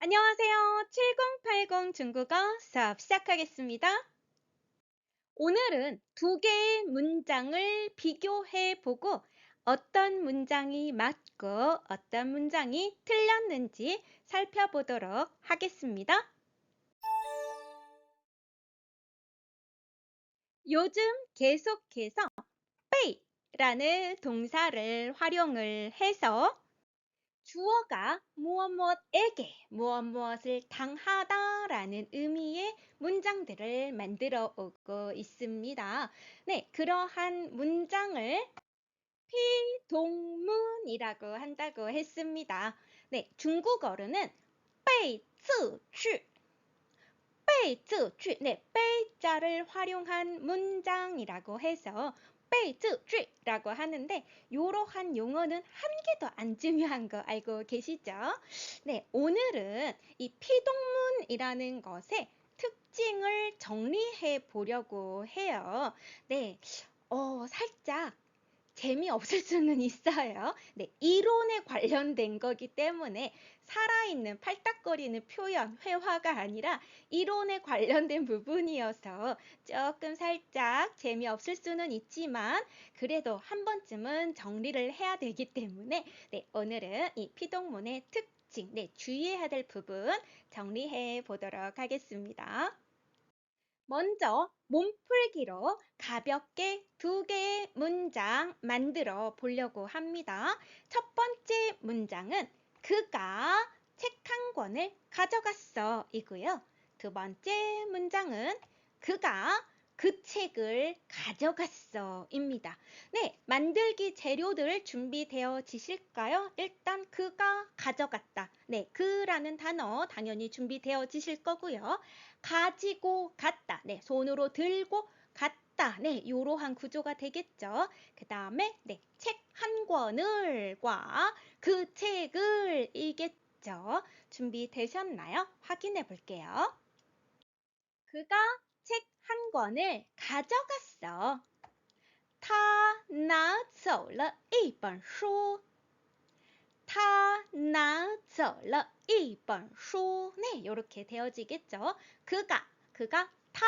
안녕하세요. 7080 중국어 수업 시작하겠습니다. 오늘은 두 개의 문장을 비교해 보고 어떤 문장이 맞고 어떤 문장이 틀렸는지 살펴보도록 하겠습니다. 요즘 계속해서 베이라는 동사를 활용을 해서 주어가 무엇 무엇에게 무엇 무엇을 당하다라는 의미의 문장들을 만들어 오고 있습니다. 네, 그러한 문장을 피동문이라고 한다고 했습니다. 네, 중국어로는 被字句, 被字句, 네, 被자를 활용한 문장이라고 해서 被字句라고 하는데 이러한 용어는 한 개도 안 중요한 거 알고 계시죠? 네, 오늘은 이 피동문이라는 것의 특징을 정리해 보려고 해요. 네, 살짝 재미없을 수는 있어요. 네, 이론에 관련된 거기 때문에 살아있는 팔딱거리는 표현, 회화가 아니라 이론에 관련된 부분이어서 조금 살짝 재미없을 수는 있지만 그래도 한 번쯤은 정리를 해야 되기 때문에 네, 오늘은 이 피동문의 특징, 네, 주의해야 될 부분 정리해 보도록 하겠습니다. 먼저 몸풀기로 가볍게 두 개의 문장 만들어 보려고 합니다. 첫 번째 문장은 그가 책 한 권을 가져갔어 이고요. 두 번째 문장은 그가 그 책을 가져갔어 입니다. 네, 만들기 재료들 준비되어지실까요? 일단 그가 가져갔다. 네, 그라는 단어 당연히 준비되어지실 거고요. 가지고 갔다. 네, 손으로 들고 갔다. 네, 이러한 구조가 되겠죠. 그 다음에 네, 책 한 권을과 그 책을 이겠죠. 준비되셨나요? 확인해 볼게요. 그가 책 한 권을 가져갔어. 他拿走了一本书。他拿走了一本书. 네, 이렇게 되어지겠죠. 그가 타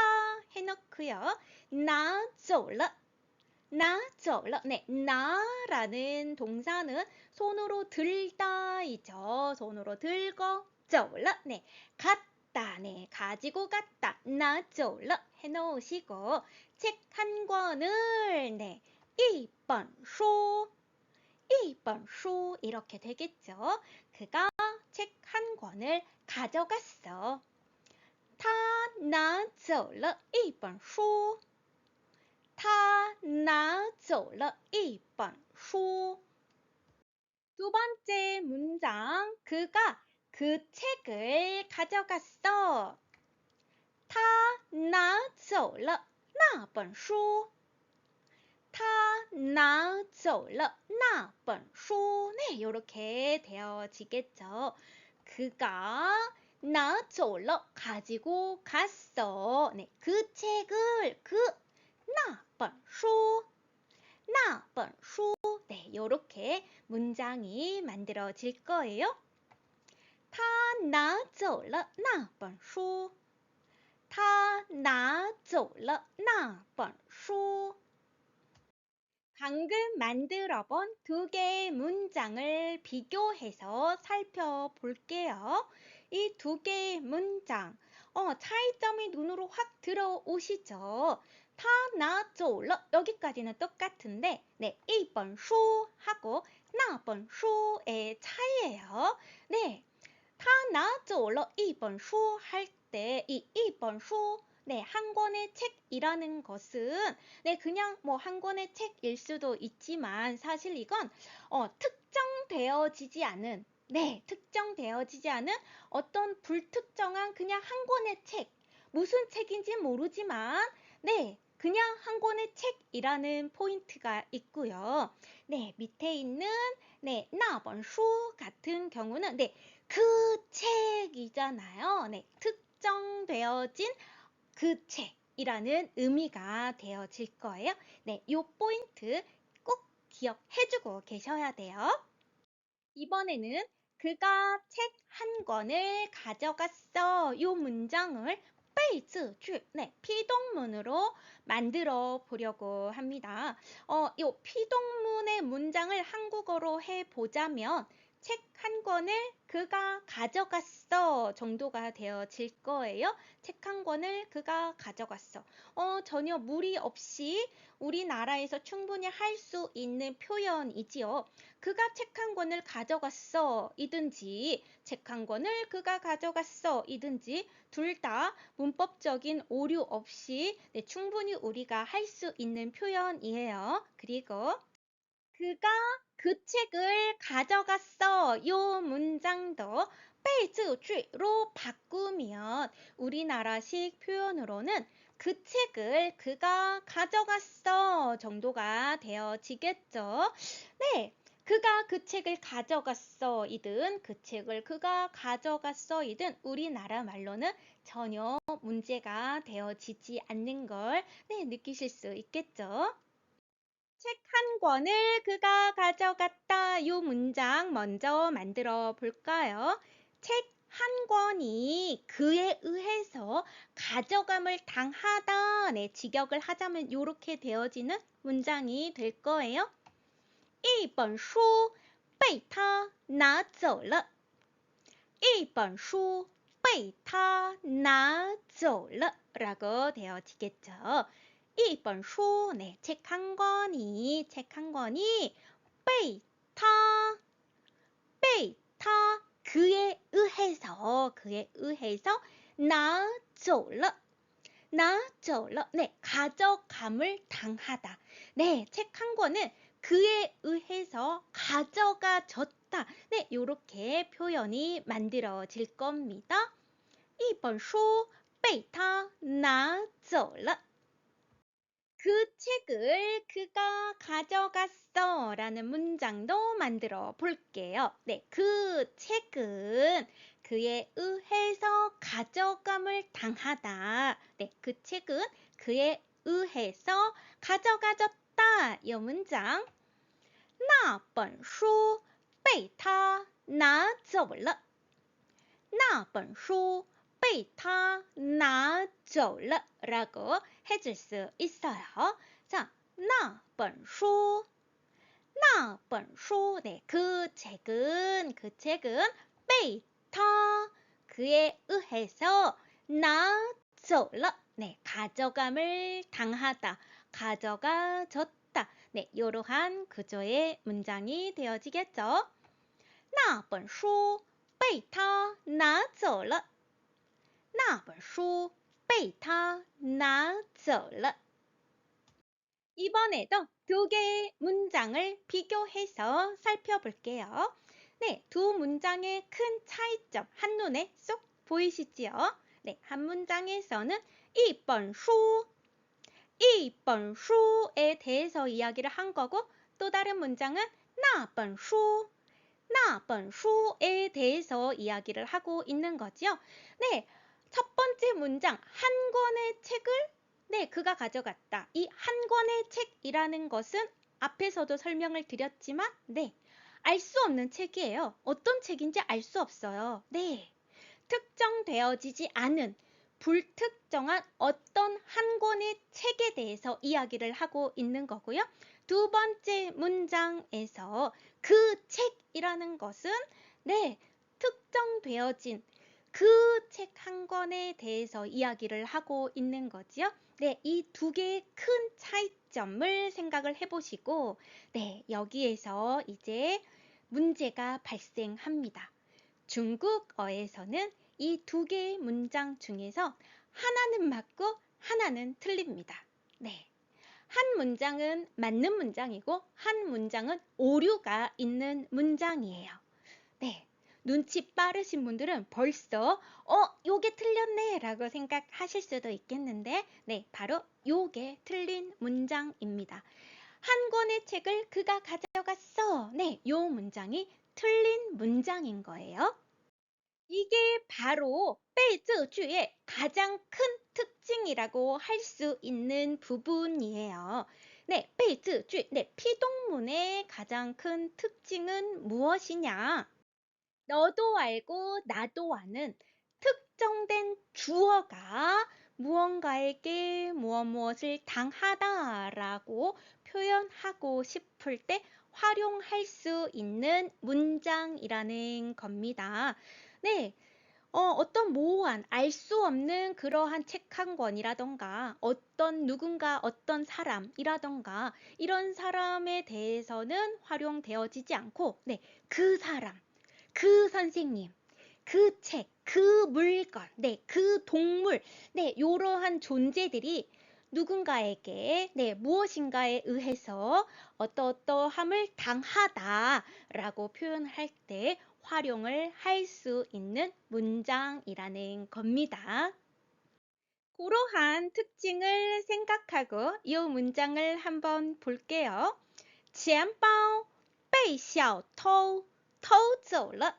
해놓고요. 拿走了. 네, 나라는 동사는 손으로 들다이죠. 손으로 들고, 走了. 네, 갔다. 네, 가지고 갔다. 拿走了 해놓으시고, 책 한 권을, 네, 一本书. 이렇게 되겠죠. 그가 책 한 권을 가져갔어. 他拿走了一本书。他拿走了一本书. 두 번째 문장, 그가 그 책을 가져갔어. 他拿走了那本书。他拿走了那本书. 네, 이렇게 되어지겠죠. 그가 拿走了 가지고 갔어. 네, 그 책을那本书. 네, 이렇게 문장이 만들어질 거예요. 他拿走了那本书。他拿走了那本书. 방금 만들어 본 두 개의 문장을 비교해서 살펴볼게요. 이 두 개의 문장, 차이점이 눈으로 확 들어오시죠? 타, 나, 쪼러 여기까지는 똑같은데, 네, 一本书 하고 那本书의 차이예요. 네, 타, 나, 쪼러 一本书 할 때 이 一本书 네, 한 권의 책이라는 것은 네, 그냥 뭐 한 권의 책일 수도 있지만 사실 이건 특정되어지지 않은 특정되어지지 않은 어떤 불특정한 그냥 한 권의 책, 무슨 책인지 모르지만 네, 그냥 한 권의 책이라는 포인트가 있고요. 네, 밑에 있는 네, 那本书 같은 경우는 네, 그 책이잖아요. 네, 특정되어진 그 책이라는 의미가 되어질 거예요. 네, 이 포인트 꼭 기억해주고 계셔야 돼요. 이번에는 그가 책 한 권을 가져갔어. 요 문장을 被字句, 네, 피동문으로 만들어 보려고 합니다. 요 피동문의 문장을 한국어로 해 보자면 책 한 권을 그가 가져갔어 정도가 되어질 거예요. 책 한 권을 그가 가져갔어. 전혀 무리 없이 우리나라에서 충분히 할 수 있는 표현이지요. 그가 책 한 권을 가져갔어 이든지 책 한 권을 그가 가져갔어 이든지 둘 다 문법적인 오류 없이 네, 충분히 우리가 할 수 있는 표현이에요. 그리고 그가 그 책을 가져갔어 요 문장도 被字句로 바꾸면 우리나라식 표현으로는 그 책을 그가 가져갔어 정도가 되어지겠죠. 네, 그가 그 책을 가져갔어 이든 그 책을 그가 가져갔어 이든 우리나라 말로는 전혀 문제가 되어지지 않는 걸 네, 느끼실 수 있겠죠. 책 한 권을 그가 가져갔다. 요 문장 먼저 만들어 볼까요? 책 한 권이 그에 의해서 가져감을 당하다. 네, 직역을 하자면 이렇게 되어지는 문장이 될 거예요. 一本书被他拿走了。一本书被他拿走了 라고 되어지겠죠. 一本书, 네, 책 한 권이,被他, 그에 의해서, 拿走了, 네, 가져감을 당하다. 네, 책 한 권은 그에 의해서 가져가졌다. 네, 요렇게 표현이 만들어질 겁니다. 一本书被他拿走了。그 책을 그가 가져갔어 라는 문장도 만들어 볼게요. 네, 그 책은 그에 의해서 가져감을 당하다. 네, 그 책은 그에 의해서 가져가졌다. 이 문장. 那本书被他拿走了。那本书被他拿走了 라고 해줄 수 있어요. 자, 那本书, 네, 그 책은,被他, 그에 의해서, 拿走了, 네, 가져감을 당하다, 가져가졌다, 네, 이러한 구조의 문장이 되어지겠죠. 那本书被他拿走了。那本书被他拿走了。 이번에도 두 개의 문장을 비교해서 살펴볼게요. 네, 두 문장의 큰 차이점 한눈에 쏙 보이시지요? 네, 한 문장에서는 一本书에 대해서 이야기를 한 거고 또 다른 문장은 那本书에 대해서 이야기를 하고 있는 거죠. 네, 첫 번째 문장 한 권의 책을 네, 그가 가져갔다. 이 한 권의 책이라는 것은 앞에서도 설명을 드렸지만 네, 알 수 없는 책이에요. 어떤 책인지 알 수 없어요. 네, 특정되어지지 않은 불특정한 어떤 한 권의 책에 대해서 이야기를 하고 있는 거고요. 두 번째 문장에서 그 책이라는 것은 네, 특정되어진 그 책 한 권에 대해서 이야기를 하고 있는 거지요. 네, 이 두 개의 큰 차이점을 생각을 해보시고 네, 여기에서 이제 문제가 발생합니다. 중국어에서는 이 두 개의 문장 중에서 하나는 맞고 하나는 틀립니다. 네, 한 문장은 맞는 문장이고 한 문장은 오류가 있는 문장이에요. 네, 눈치 빠르신 분들은 벌써 요게 틀렸네 라고 생각하실 수도 있겠는데 네, 바로 요게 틀린 문장입니다. 한 권의 책을 그가 가져갔어. 네, 요 문장이 틀린 문장인 거예요. 이게 바로 被这句의 가장 큰 특징이라고 할 수 있는 부분이에요. 네, 被这句, 네, 피동문의 가장 큰 특징은 무엇이냐? 너도 알고 나도 아는 특정된 주어가 무언가에게 무엇을 당하다라고 표현하고 싶을 때 활용할 수 있는 문장이라는 겁니다. 네, 어떤 모호한 알 수 없는 그러한 책 한 권이라던가 어떤 누군가 어떤 사람이라던가 이런 사람에 대해서는 활용되어지지 않고 네, 그 사람, 그 선생님, 그 책, 그 물건, 네, 그 동물, 네, 이러한 존재들이 누군가에게 네, 무엇인가에 의해서 어떠어떠함을 당하다라고 표현할 때 활용을 할 수 있는 문장이라는 겁니다. 그러한 특징을 생각하고 이 문장을 한번 볼게요. 钱包被小偷偷走了。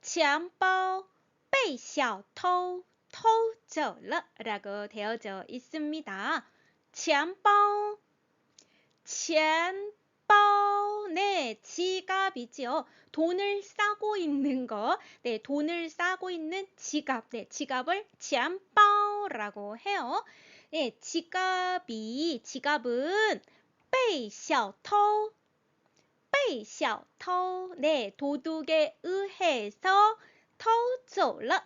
钱包被小偷偷走了라고 되어져 있습니다. 钱包 钱包 네, 지갑이지요. 돈을 싸고 있는 거, 네, 돈을 싸고 있는 지갑, 네, 지갑을 钱包라고 해요. 네, 지갑은 被小偷被小偷 네, 도둑에 의해서 偷走了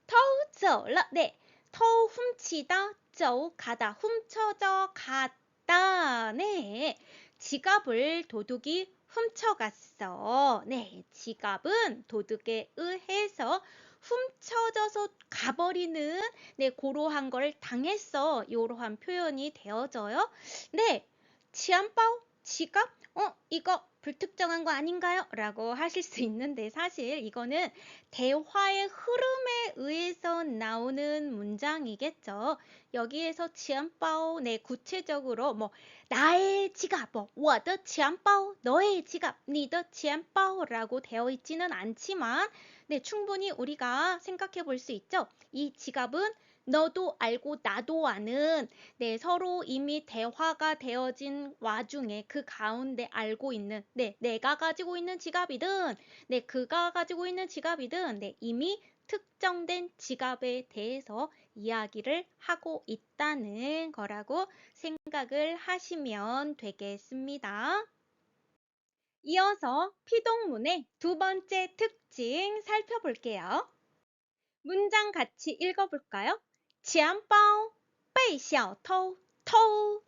偷走了 네, 훔치다, 走, 가다, 훔쳐져 갔다. 네, 지갑을 도둑이 훔쳐갔어. 네, 지갑은 도둑에 의해서 훔쳐져서 가버리는 네, 그러한 걸 당했어. 이러한 표현이 되어져요. 네, 钱包 지갑? 이거 불특정한 거 아닌가요? 라고 하실 수 있는데 사실 이거는 대화의 흐름에 의해서 나오는 문장이겠죠. 여기에서 钱包 네, 구체적으로 뭐 나의 지갑, 뭐 我的钱包 너의 지갑, 你的钱包라고 되어 있지는 않지만 네, 충분히 우리가 생각해 볼 수 있죠. 이 지갑은 너도 알고 나도 아는 네, 서로 이미 대화가 되어진 와중에 그 가운데 알고 있는 네, 내가 가지고 있는 지갑이든 네, 그가 가지고 있는 지갑이든 네, 이미 특정된 지갑에 대해서 이야기를 하고 있다는 거라고 생각을 하시면 되겠습니다. 이어서 피동문의 두 번째 특징 살펴볼게요. 문장 같이 읽어볼까요? 钱包被小偷偷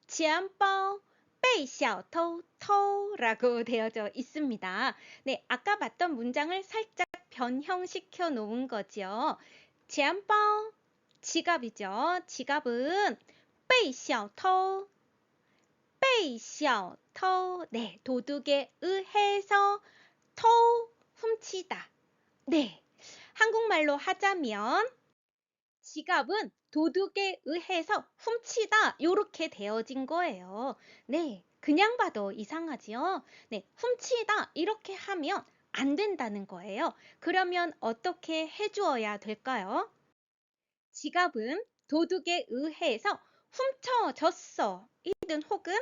钱包被小偷偷라고 되어져 있습니다. 네, 아까 봤던 문장을 살짝 변형시켜 놓은 거죠. 钱包 지갑이죠. 지갑은 被小偷네, 도둑에 의해서 훔치다. 네, 한국말로 하자면 지갑은 도둑에 의해서 훔치다 이렇게 되어진 거예요. 네, 그냥 봐도 이상하지요. 네, 훔치다 이렇게 하면 안 된다는 거예요. 그러면 어떻게 해주어야 될까요? 지갑은 도둑에 의해서 훔쳐졌어. 이든 혹은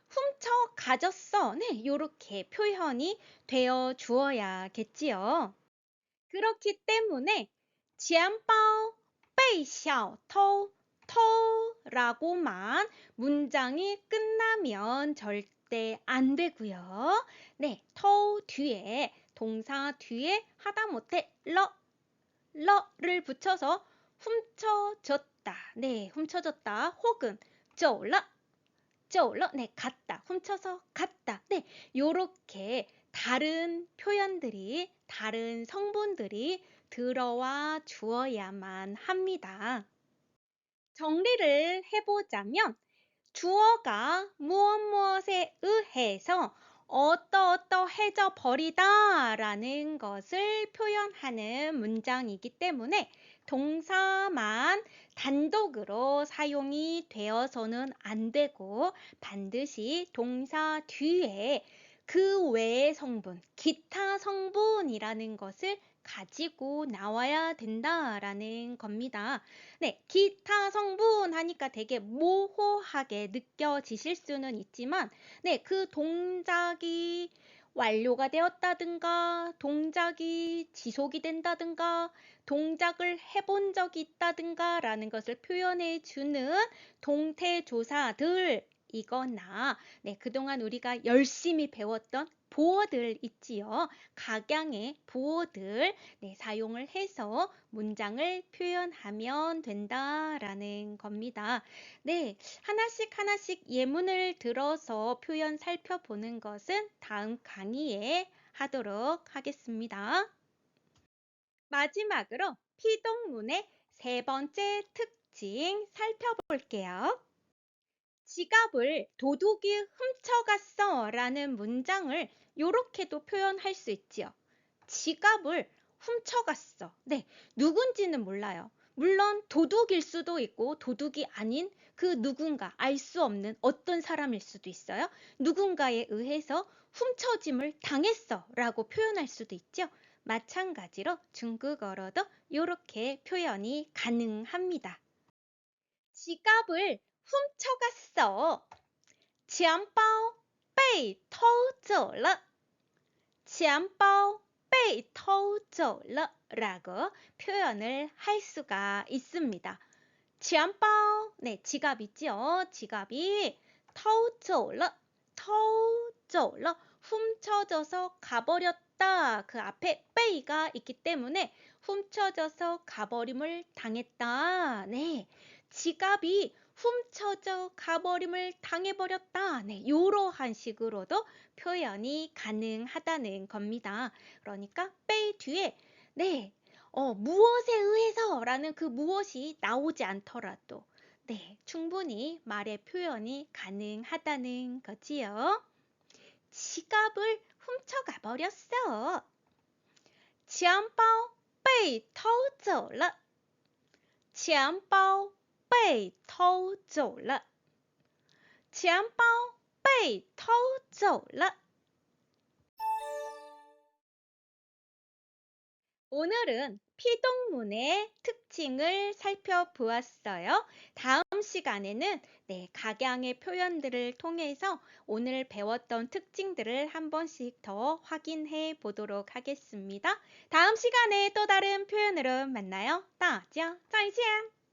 훔쳐가졌어. 네, 이렇게 표현이 되어 주어야겠지요. 그렇기 때문에 钱包被小偷偷라고만 문장이 끝나면 절대 안 되고요. 네,偷뒤에 동사 뒤에 하다못해 러를 붙여서 훔쳐졌다. 네, 훔쳐졌다. 혹은 走了 네, 갔다. 훔쳐서 갔다. 네, 요렇게 다른 표현들이, 다른 성분들이 들어와 주어야만 합니다. 정리를 해보자면 주어가 무엇에 의해서 어떠어떠해져 버리다 라는 것을 표현하는 문장이기 때문에 동사만 단독으로 사용이 되어서는 안 되고 반드시 동사 뒤에 그 외의 성분, 기타 성분이라는 것을 가지고 나와야 된다라는 겁니다. 네, 기타 성분 하니까 되게 모호하게 느껴지실 수는 있지만, 네, 그 동작이 완료가 되었다든가, 동작이 지속이 된다든가, 동작을 해본 적이 있다든가 라는 것을 표현해 주는 동태조사들이거나, 네, 그동안 우리가 열심히 배웠던 보어들 있지요. 각양의 보어들, 네, 사용을 해서 문장을 표현하면 된다라는 겁니다. 네, 하나씩 하나씩 예문을 들어서 표현 살펴보는 것은 다음 강의에 하도록 하겠습니다. 마지막으로 피동문의 세 번째 특징 살펴볼게요. 지갑을 도둑이 훔쳐갔어 라는 문장을 이렇게도 표현할 수 있지요. 지갑을 훔쳐갔어. 네, 누군지는 몰라요. 물론 도둑일 수도 있고 도둑이 아닌 그 누군가 알 수 없는 어떤 사람일 수도 있어요. 누군가에 의해서 훔쳐짐을 당했어 라고 표현할 수도 있죠. 마찬가지로 중국어로도 이렇게 표현이 가능합니다. 지갑을 훔쳐갔어. 钱包被偷走了.钱包被偷走了 라고 표현을 할 수가 있습니다. 钱包, 네, 지갑 있죠? 지갑이 偷走了, 훔쳐져서 가버렸다. 그 앞에 被가 있기 때문에 훔쳐져서 가버림을 당했다. 네, 지갑이 훔쳐져 가버림을 당해버렸다. 네, 이러한 식으로도 표현이 가능하다는 겁니다. 그러니까 被 뒤에 네, 무엇에 의해서 라는 그 무엇이 나오지 않더라도 네, 충분히 말의 표현이 가능하다는 거지요. 지갑을 훔쳐가 버렸어. 钱包被偷走了.钱包被偷走了. 오늘은 피동문의 특징을 살펴보았어요. 다음 시간에는 네, 각양의 표현들을 통해서 오늘 배웠던 특징들을 한 번씩 더 확인해 보도록 하겠습니다. 다음 시간에 또 다른 표현으로 만나요. 大家再见.